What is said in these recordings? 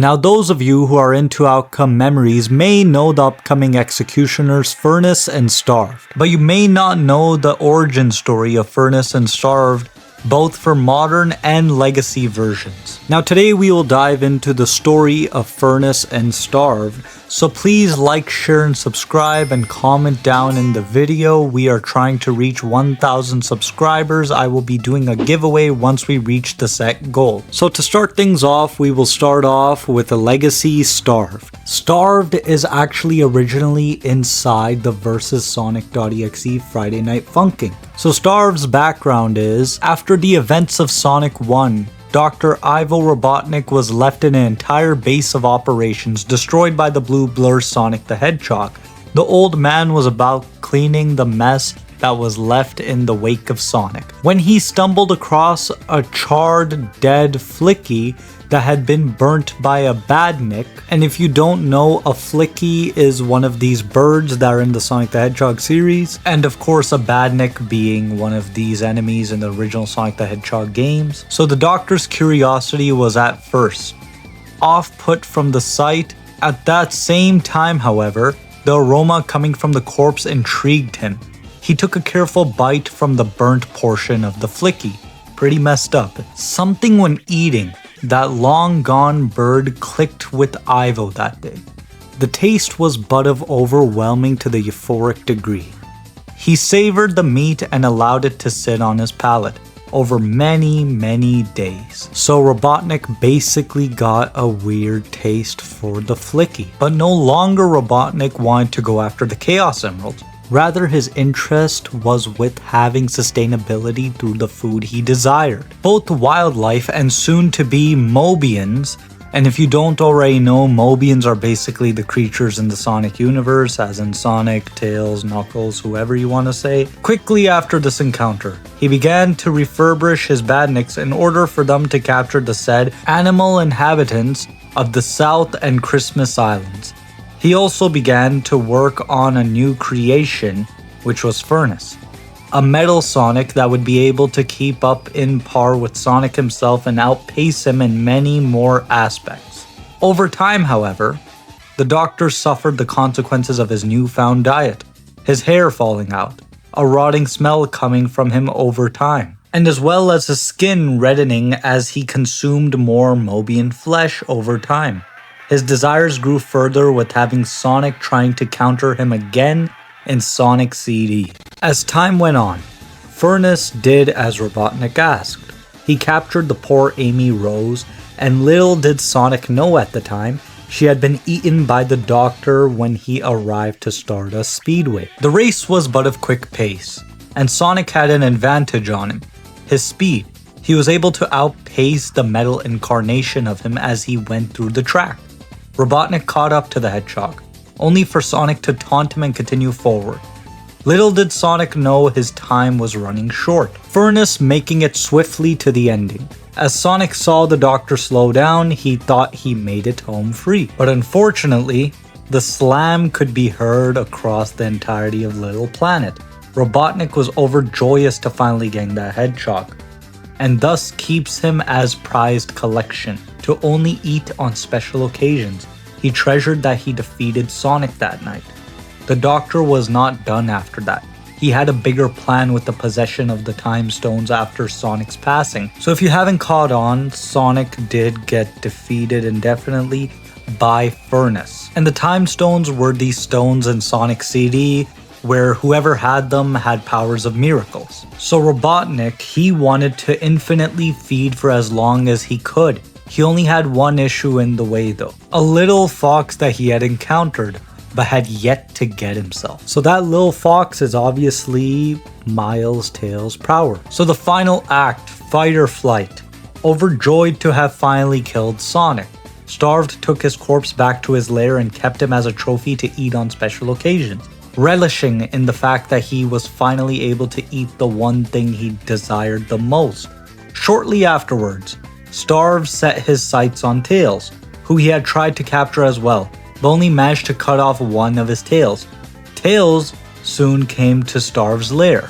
Now those of you who are into Outcome Memories may know the upcoming executioners Furnace and Starved, but you may not know the origin story of Furnace and Starved, both for modern and legacy versions. Now today we will dive into the story of Furnace and Starved, so please like, share, and subscribe and comment down in the video. We are trying to reach 1,000 subscribers. I will be doing a giveaway once we reach the set goal. So to start things off, we will start off with a legacy Starved. Starved is actually originally inside the Versus Sonic.exe Friday Night Funkin'. So Starved's background is, after the events of Sonic 1, Dr. Ivo Robotnik was left in an entire base of operations destroyed by the blue blur Sonic the Hedgehog. The old man was about cleaning the mess that was left in the wake of Sonic, when he stumbled across a charred, dead Flicky that had been burnt by a Badnik. And if you don't know, a Flicky is one of these birds that are in the Sonic the Hedgehog series, and of course a Badnik being one of these enemies in the original Sonic the Hedgehog games. So the doctor's curiosity was at first off-put from the sight. At that same time, however, the aroma coming from the corpse intrigued him. He took a careful bite from the burnt portion of the Flicky. Pretty messed up. Something when eating that long-gone bird clicked with Ivo that day. The taste was but of overwhelming to the euphoric degree. He savored the meat and allowed it to sit on his palate over many days. So Robotnik basically got a weird taste for the Flicky. But no longer Robotnik wanted to go after the Chaos Emeralds. Rather, his interest was with having sustainability through the food he desired. Both wildlife and soon-to-be Mobians, and if you don't already know, Mobians are basically the creatures in the Sonic universe, as in Sonic, Tails, Knuckles, whoever you want to say. Quickly after this encounter, he began to refurbish his Badniks in order for them to capture the said animal inhabitants of the South and Christmas Islands. He also began to work on a new creation, which was Furnace, a metal Sonic that would be able to keep up in par with Sonic himself and outpace him in many more aspects. Over time, however, the doctor suffered the consequences of his newfound diet, his hair falling out, a rotting smell coming from him over time, and as well as his skin reddening as he consumed more Mobian flesh over time. His desires grew further with having Sonic trying to counter him again in Sonic CD. As time went on, Furnace did as Robotnik asked. He captured the poor Amy Rose, and little did Sonic know at the time, she had been eaten by the doctor when he arrived to Stardust Speedway. The race was but of quick pace, and Sonic had an advantage on him, his speed. He was able to outpace the metal incarnation of him as he went through the track. Robotnik caught up to the Hedgehog, only for Sonic to taunt him and continue forward. Little did Sonic know his time was running short, Furnace making it swiftly to the ending. As Sonic saw the doctor slow down, he thought he made it home free. But unfortunately, the slam could be heard across the entirety of Little Planet. Robotnik was overjoyous to finally getting that Hedgehog, and thus keeps him as prized collection, to only eat on special occasions. He treasured that he defeated Sonic that night. The doctor was not done after that. He had a bigger plan with the possession of the Time Stones after Sonic's passing. So if you haven't caught on, Sonic did get defeated indefinitely by Furnace. And the Time Stones were these stones in Sonic CD where whoever had them had powers of miracles. So Robotnik, he wanted to infinitely feed for as long as he could. He only had one issue in the way though, a little fox that he had encountered, but had yet to get himself. So that little fox is obviously Miles Tails Prower. So the final act, Fight or Flight. Overjoyed to have finally killed Sonic, Starved took his corpse back to his lair and kept him as a trophy to eat on special occasions, relishing in the fact that he was finally able to eat the one thing he desired the most. Shortly afterwards, Starved set his sights on Tails, who he had tried to capture as well, but only managed to cut off one of his tails. Tails soon came to Starved's lair,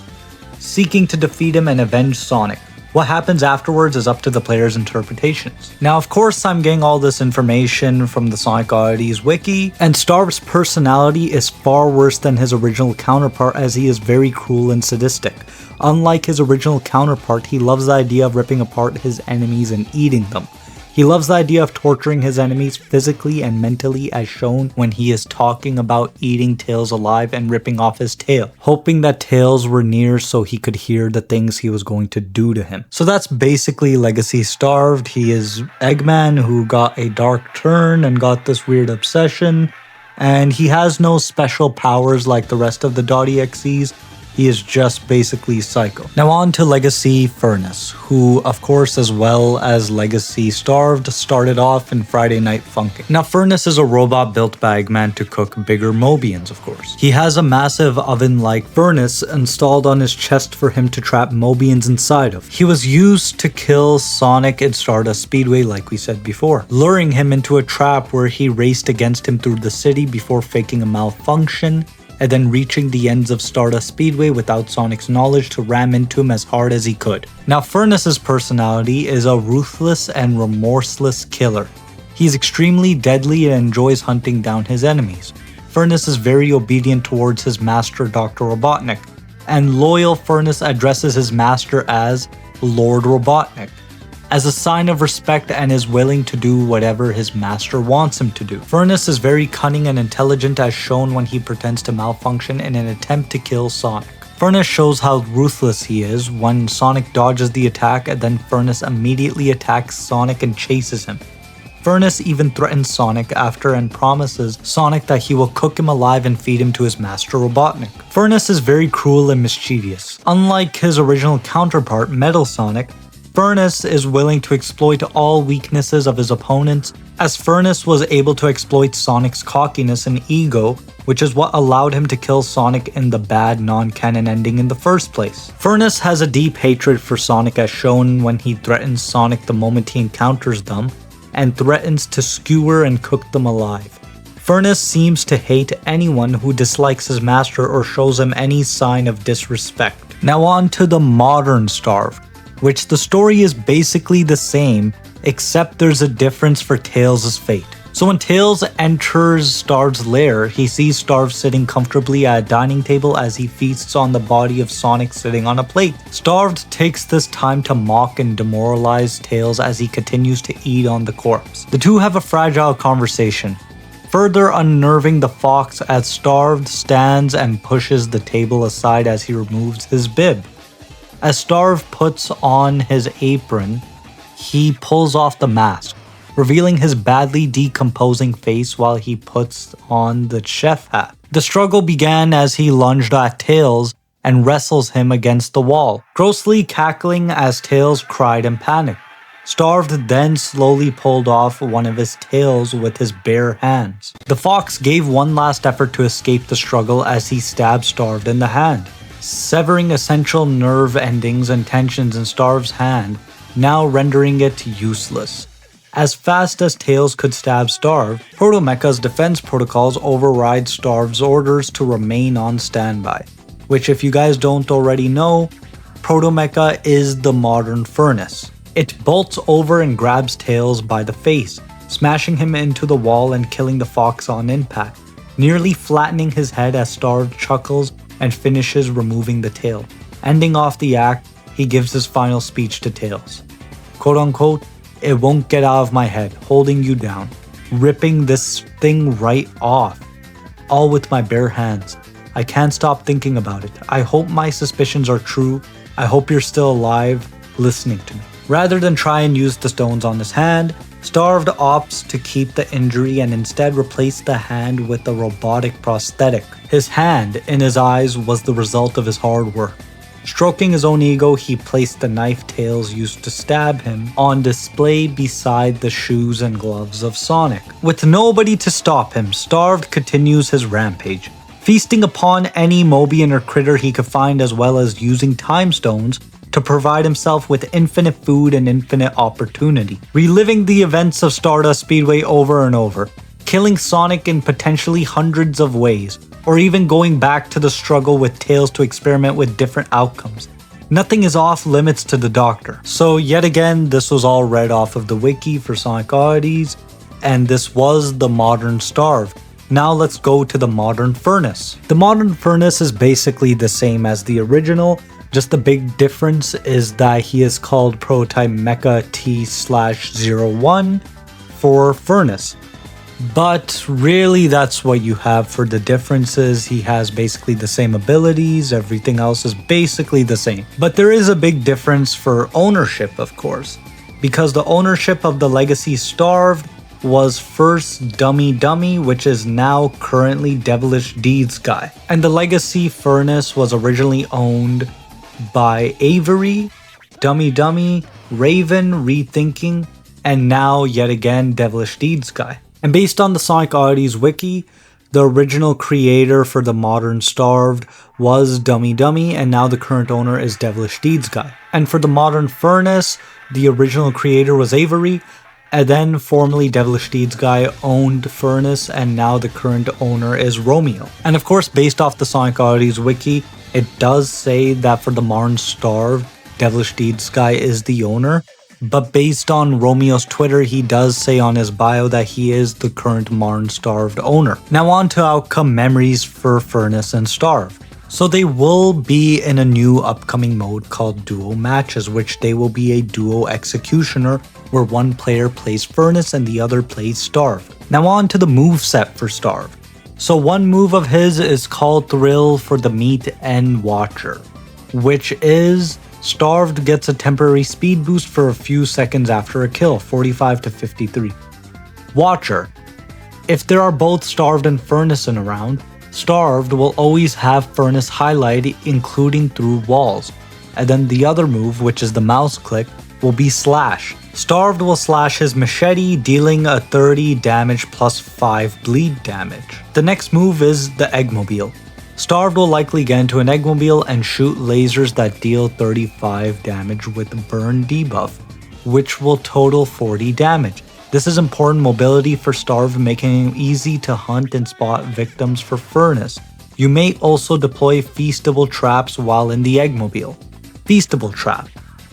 seeking to defeat him and avenge Sonic. What happens afterwards is up to the player's interpretations. Now, of course, I'm getting all this information from the Sonic Oddities wiki, and Starved's personality is far worse than his original counterpart, as he is very cruel and sadistic. Unlike his original counterpart, he loves the idea of ripping apart his enemies and eating them. He loves the idea of torturing his enemies physically and mentally, as shown when he is talking about eating Tails alive and ripping off his tail, hoping that Tails were near so he could hear the things he was going to do to him. So that's basically Legacy Starved. He is Eggman who got a dark turn and got this weird obsession, and he has no special powers like the rest of the .exes. He is just basically psycho. Now on to Legacy Furnace, who of course, as well as Legacy Starved, started off in Friday Night Funkin'. Now Furnace is a robot built by Eggman to cook bigger Mobians, of course. He has a massive oven-like furnace installed on his chest for him to trap Mobians inside of. He was used to kill Sonic in Stardust Speedway, like we said before, luring him into a trap where he raced against him through the city before faking a malfunction and then reaching the ends of Stardust Speedway without Sonic's knowledge to ram into him as hard as he could. Now Furnace's personality is a ruthless and remorseless killer. He's extremely deadly and enjoys hunting down his enemies. Furnace is very obedient towards his master Dr. Robotnik, and loyal Furnace addresses his master as Lord Robotnik, as a sign of respect, and is willing to do whatever his master wants him to do. Furnace is very cunning and intelligent, as shown when he pretends to malfunction in an attempt to kill Sonic. Furnace shows how ruthless he is when Sonic dodges the attack, and then Furnace immediately attacks Sonic and chases him. Furnace even threatens Sonic after and promises Sonic that he will cook him alive and feed him to his master Robotnik. Furnace is very cruel and mischievous. Unlike his original counterpart, Metal Sonic, Furnace is willing to exploit all weaknesses of his opponents, as Furnace was able to exploit Sonic's cockiness and ego, which is what allowed him to kill Sonic in the bad non-canon ending in the first place. Furnace has a deep hatred for Sonic, as shown when he threatens Sonic the moment he encounters them, and threatens to skewer and cook them alive. Furnace seems to hate anyone who dislikes his master or shows him any sign of disrespect. Now on to the modern Starved, which the story is basically the same, except there's a difference for Tails' fate. So when Tails enters Starved's lair, he sees Starved sitting comfortably at a dining table as he feasts on the body of Sonic sitting on a plate. Starved takes this time to mock and demoralize Tails as he continues to eat on the corpse. The two have a fragile conversation, further unnerving the fox as Starved stands and pushes the table aside as he removes his bib. As Starved puts on his apron, he pulls off the mask, revealing his badly decomposing face while he puts on the chef hat. The struggle began as he lunged at Tails and wrestles him against the wall, grossly cackling as Tails cried in panic. Starved then slowly pulled off one of his tails with his bare hands. The fox gave one last effort to escape the struggle as he stabbed Starved in the hand, severing essential nerve endings and tensions in Starved's hand, now rendering it useless. As fast as Tails could stab Starved, Protomecha's defense protocols override Starved's orders to remain on standby, which, if you guys don't already know, Protomecha is the modern Furnace. It bolts over and grabs Tails by the face, smashing him into the wall and killing the fox on impact, nearly flattening his head as Starved chuckles and finishes removing the tail. Ending off the act, he gives his final speech to Tails. Quote unquote, "It won't get out of my head, holding you down, ripping this thing right off, all with my bare hands. I can't stop thinking about it. I hope my suspicions are true. I hope you're still alive, listening to me." Rather than try and use the stones on his hand, Starved opts to keep the injury and instead replace the hand with a robotic prosthetic. His hand, in his eyes, was the result of his hard work. Stroking his own ego, he placed the knife Tails used to stab him on display beside the shoes and gloves of Sonic. With nobody to stop him, Starved continues his rampage, feasting upon any Mobian or critter he could find, as well as using time stones to provide himself with infinite food and infinite opportunity, reliving the events of Stardust Speedway over and over, killing Sonic in potentially hundreds of ways, or even going back to the struggle with Tails to experiment with different outcomes. Nothing is off limits to the Doctor. So yet again, this was all read off of the wiki for Sonic Oddities, and this was the modern Starved. Now let's go to the modern Furnace. The modern Furnace is basically the same as the original, just the big difference is that he is called Prototype Mecha T/01 for Furnace. But really that's what you have for the differences. He has basically the same abilities, everything else is basically the same. But there is a big difference for ownership, of course, because the ownership of the Legacy Starved was first Dummy, which is now currently Devilish Deeds Guy. And the Legacy Furnace was originally owned by Avery, Dummy, Raven, Rethinking, and now yet again Devilish Deeds Guy. And based on the Sonic Oddities wiki, the original creator for the modern Starved was Dummy, and now the current owner is Devilish Deeds Guy. And for the modern Furnace, the original creator was Avery, and then formerly Devilish Deeds Guy owned Furnace, and now the current owner is Romeo. And of course, based off the Sonic Oddities wiki, it does say that for the modern Starved, Devilish Deeds Guy is the owner. But based on Romeo's Twitter, he does say on his bio that he is the current modern Starved owner. Now on to outcome memories for Furnace and Starved. So they will be in a new upcoming mode called Duo Matches, which they will be a duo executioner where one player plays Furnace and the other plays Starved. Now on to the moveset for Starved. So one move of his is called Thrill for the Meat End Watcher, which is Starved gets a temporary speed boost for a few seconds after a kill, 45 to 53. Watcher. If there are both Starved and Furnace in a round, Starved will always have Furnace highlighted, including through walls. And then the other move, which is the mouse click, will be Slash. Starved will slash his machete, dealing a 30 damage plus 5 bleed damage. The next move is the Eggmobile. Starved will likely get into an Eggmobile and shoot lasers that deal 35 damage with Burn debuff, which will total 40 damage. This is important mobility for Starved, making him easy to hunt and spot victims for Furnace. You may also deploy Feastable traps while in the Eggmobile. Feastable trap.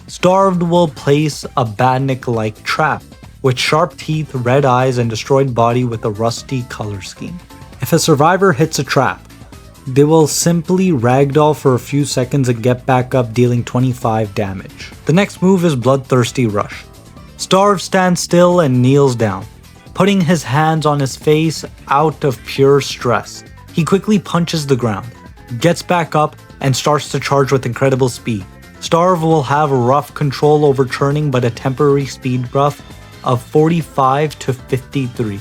Starved will place a Badnik-like trap, with sharp teeth, red eyes, and destroyed body with a rusty color scheme. If a survivor hits a trap, they will simply ragdoll for a few seconds and get back up, dealing 25 damage. The next move is Bloodthirsty Rush. Starved stands still and kneels down, putting his hands on his face out of pure stress. He quickly punches the ground, gets back up, and starts to charge with incredible speed. Starved will have rough control over turning, but a temporary speed buff of 45 to 53.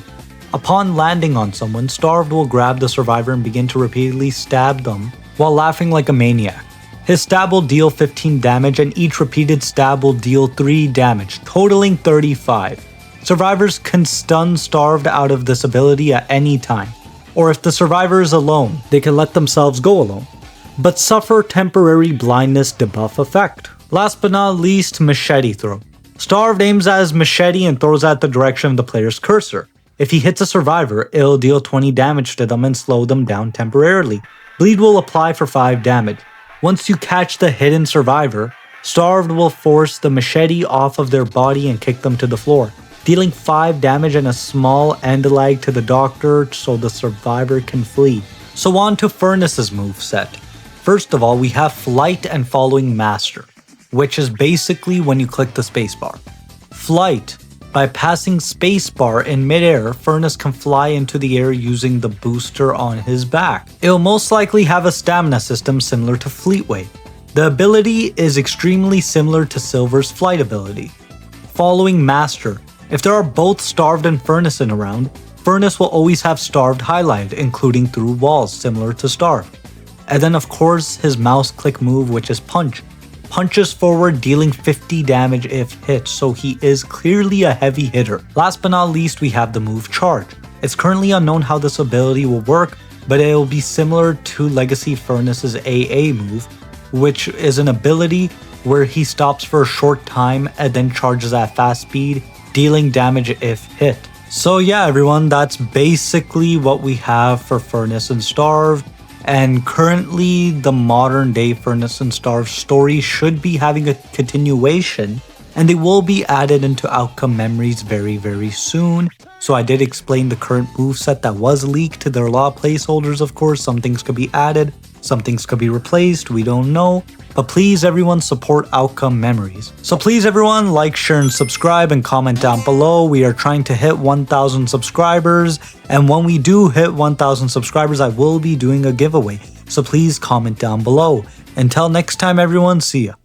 Upon landing on someone, Starved will grab the survivor and begin to repeatedly stab them while laughing like a maniac. His stab will deal 15 damage, and each repeated stab will deal 3 damage, totaling 35. Survivors can stun Starved out of this ability at any time, or if the survivor is alone, they can let themselves go alone, but suffer temporary blindness debuff effect. Last but not least, Machete Throw. Starved aims at his machete and throws at the direction of the player's cursor. If he hits a survivor, it'll deal 20 damage to them and slow them down temporarily. Bleed will apply for 5 damage. Once you catch the hidden survivor, Starved will force the machete off of their body and kick them to the floor, dealing 5 damage and a small end lag to the Doctor so the survivor can flee. So on to Furnace's moveset. First of all, we have Flight and Following Master, which is basically when you click the spacebar. Flight. By passing spacebar in midair, Furnace can fly into the air using the booster on his back. It'll most likely have a stamina system similar to Fleetway. The ability is extremely similar to Silver's flight ability. Following Master. If there are both Starved and Furnace in a round, Furnace will always have Starved highlighted, including through walls, similar to Starved. And then of course his mouse click move, which is Punch. Punches forward, dealing 50 damage if hit, so he is clearly a heavy hitter. Last but not least, we have the move Charge. It's currently unknown how this ability will work, but it will be similar to Legacy Furnace's AA move, which is an ability where he stops for a short time and then charges at fast speed, dealing damage if hit. So yeah everyone, that's basically what we have for Furnace and Starved. And currently, the modern day Furnace and Starve story should be having a continuation, and they will be added into Outcome Memories very soon. So I did explain the current moveset that was leaked. There are a lot of placeholders, of course. Some things could be added, some things could be replaced, we don't know. But please everyone support Outcome Memories. So please everyone like, share, and subscribe and comment down below. We are trying to hit 1,000 subscribers. And when we do hit 1,000 subscribers, I will be doing a giveaway. So please comment down below. Until next time everyone, see ya.